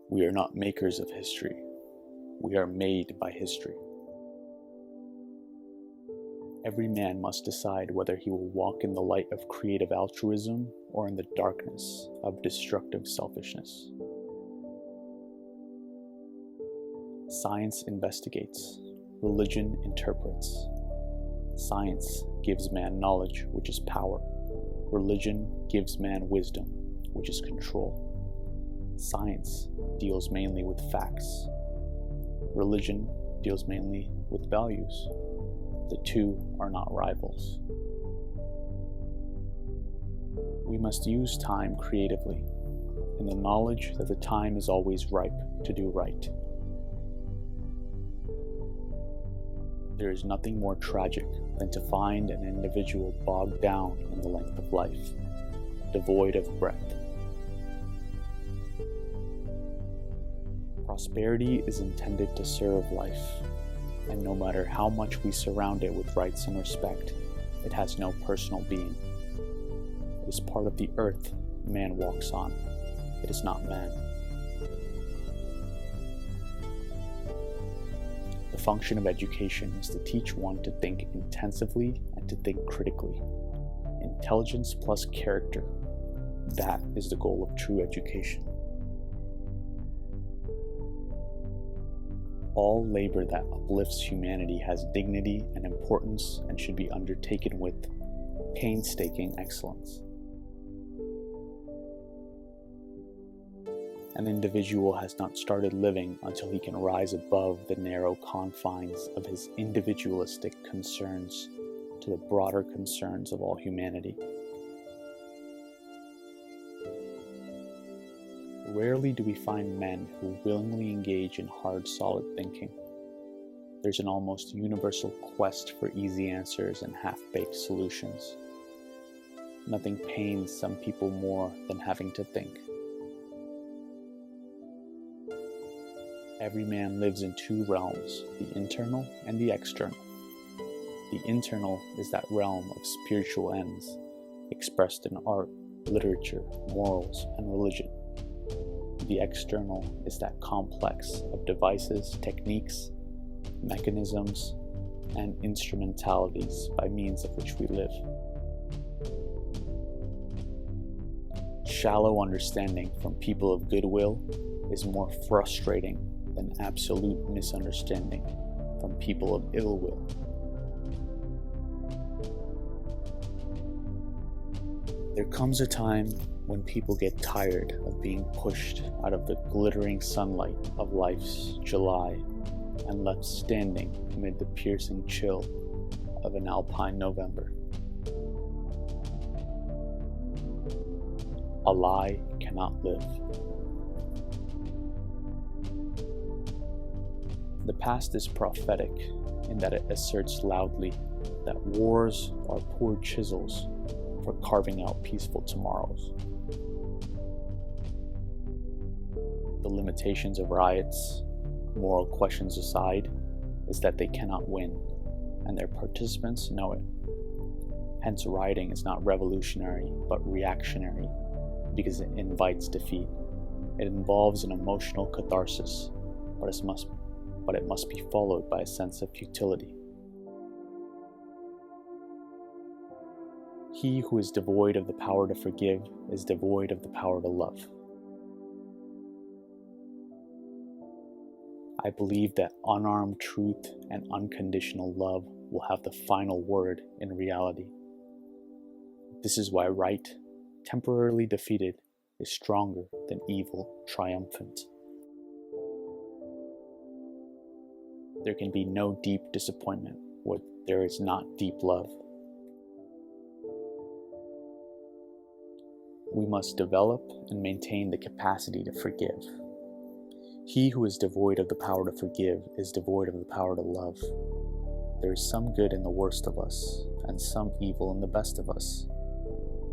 We are not makers of history. We are made by history. Every man must decide whether he will walk in the light of creative altruism or in the darkness of destructive selfishness. Science investigates. Religion interprets. Science gives man knowledge, which is power. Religion gives man wisdom, which is control. Science deals mainly with facts. Religion deals mainly with values. The two are not rivals. We must use time creatively, in the knowledge that the time is always ripe to do right. There is nothing more tragic than to find an individual bogged down in the length of life, devoid of breadth. Prosperity is intended to serve life, and no matter how much we surround it with rights and respect, it has no personal being. It is part of the earth man walks on. It is not man. The function of education is to teach one to think intensively and to think critically. Intelligence plus character. That is the goal of true education. All labor that uplifts humanity has dignity and importance and should be undertaken with painstaking excellence. An individual has not started living until he can rise above the narrow confines of his individualistic concerns to the broader concerns of all humanity. Rarely do we find men who willingly engage in hard, solid thinking. There's an almost universal quest for easy answers and half-baked solutions. Nothing pains some people more than having to think. Every man lives in two realms, the internal and the external. The internal is that realm of spiritual ends, expressed in art, literature, morals, and religion. The external is that complex of devices, techniques, mechanisms, and instrumentalities by means of which we live. Shallow understanding from people of goodwill is more frustrating than absolute misunderstanding from people of ill will. There comes a time when people get tired of being pushed out of the glittering sunlight of life's July and left standing amid the piercing chill of an alpine November. A lie cannot live. The past is prophetic in that it asserts loudly that wars are poor chisels for carving out peaceful tomorrows. The limitations of riots, moral questions aside, is that they cannot win, and their participants know it. Hence, rioting is not revolutionary, but reactionary, because it invites defeat. It involves an emotional catharsis, but it must be followed by a sense of futility. He who is devoid of the power to forgive is devoid of the power to love. I believe that unarmed truth and unconditional love will have the final word in reality. This is why right, temporarily defeated, is stronger than evil triumphant. There can be no deep disappointment where there is not deep love. We must develop and maintain the capacity to forgive. He who is devoid of the power to forgive is devoid of the power to love. There is some good in the worst of us, and some evil in the best of us.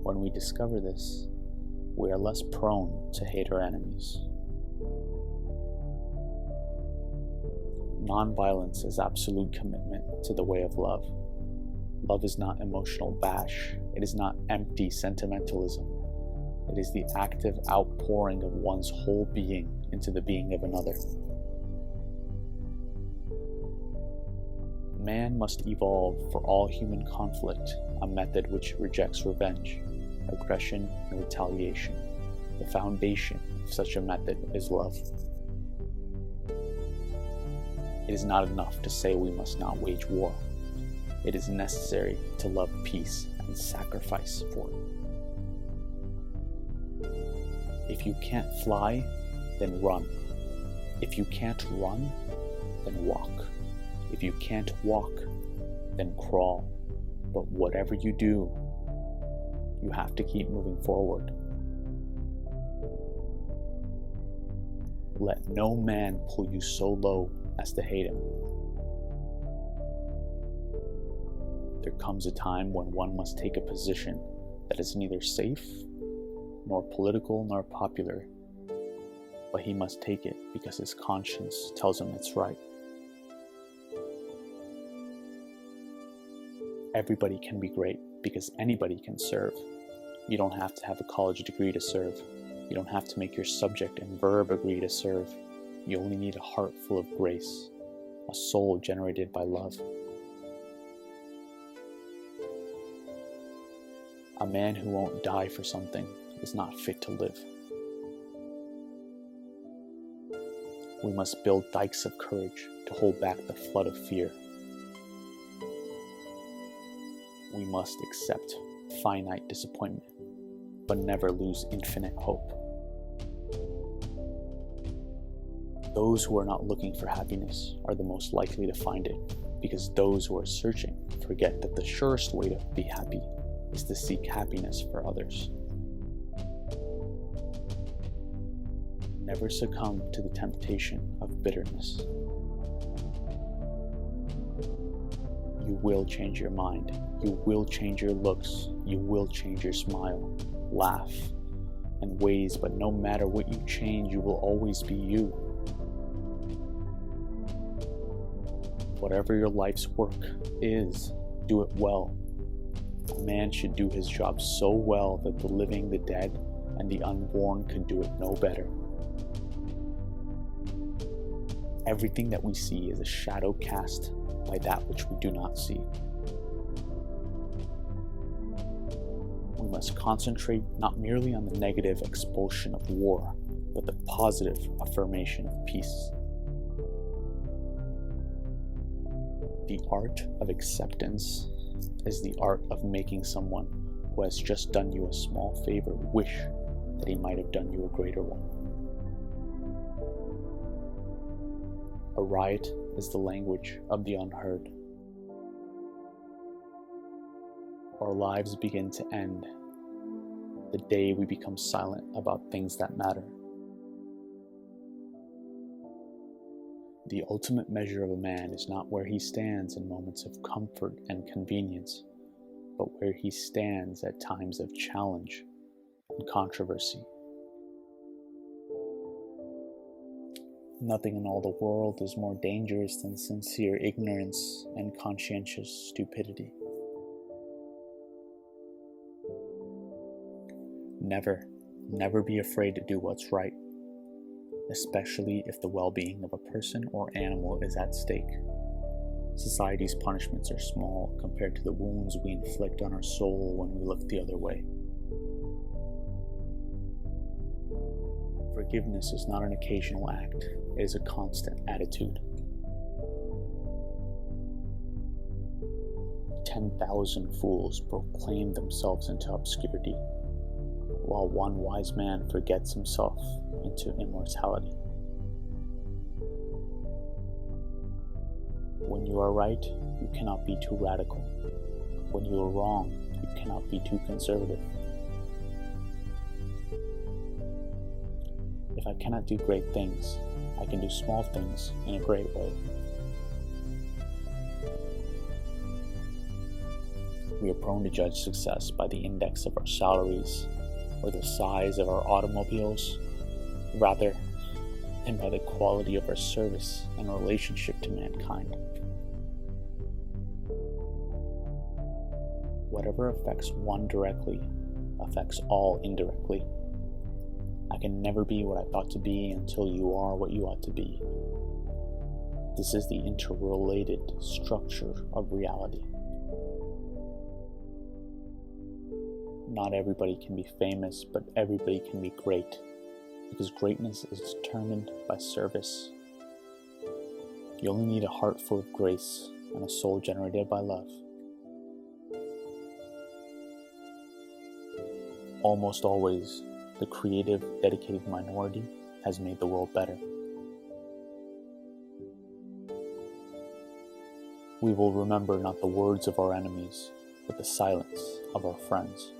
When we discover this, we are less prone to hate our enemies. Nonviolence is absolute commitment to the way of love. Love is not emotional bash. It is not empty sentimentalism. It is the active outpouring of one's whole being into the being of another. Man must evolve for all human conflict a method which rejects revenge, aggression, and retaliation. The foundation of such a method is love. It is not enough to say we must not wage war. It is necessary to love peace and sacrifice for it. If you can't fly, then run. If you can't run, then walk. If you can't walk, then crawl. But whatever you do, you have to keep moving forward. Let no man pull you so low as to hate him. There comes a time when one must take a position that is neither safe, nor political, nor popular, but he must take it because his conscience tells him it's right. Everybody can be great because anybody can serve. You don't have to have a college degree to serve. You don't have to make your subject and verb agree to serve. You only need a heart full of grace, a soul generated by love. A man who won't die for something is not fit to live. We must build dikes of courage to hold back the flood of fear. We must accept finite disappointment, but never lose infinite hope. Those who are not looking for happiness are the most likely to find it, because those who are searching forget that the surest way to be happy is to seek happiness for others. Never succumb to the temptation of bitterness. You will change your mind. You will change your looks. You will change your smile, laugh, and ways, but no matter what you change, you will always be you. Whatever your life's work is, do it well. A man should do his job so well that the living, the dead, and the unborn could do it no better. Everything that we see is a shadow cast by that which we do not see. We must concentrate not merely on the negative expulsion of war, but the positive affirmation of peace. The art of acceptance is the art of making someone who has just done you a small favor wish that he might have done you a greater one. A riot is the language of the unheard. Our lives begin to end the day we become silent about things that matter. The ultimate measure of a man is not where he stands in moments of comfort and convenience, but where he stands at times of challenge and controversy. Nothing in all the world is more dangerous than sincere ignorance and conscientious stupidity. Never be afraid to do what's right, especially if the well-being of a person or animal is at stake. Society's punishments are small compared to the wounds we inflict on our soul when we look the other way. Forgiveness is not an occasional act, it is a constant attitude. 10,000 fools proclaim themselves into obscurity, while one wise man forgets himself into immortality. When you are right, you cannot be too radical. When you are wrong, you cannot be too conservative. If I cannot do great things, I can do small things in a great way. We are prone to judge success by the index of our salaries or the size of our automobiles, rather than by the quality of our service and relationship to mankind. Whatever affects one directly affects all indirectly. I can never be what I thought to be until you are what you ought to be. This is the interrelated structure of reality. Not everybody can be famous, but everybody can be great, because greatness is determined by service. You only need a heart full of grace and a soul generated by love. Almost always, the creative, dedicated minority has made the world better. We will remember not the words of our enemies, but the silence of our friends.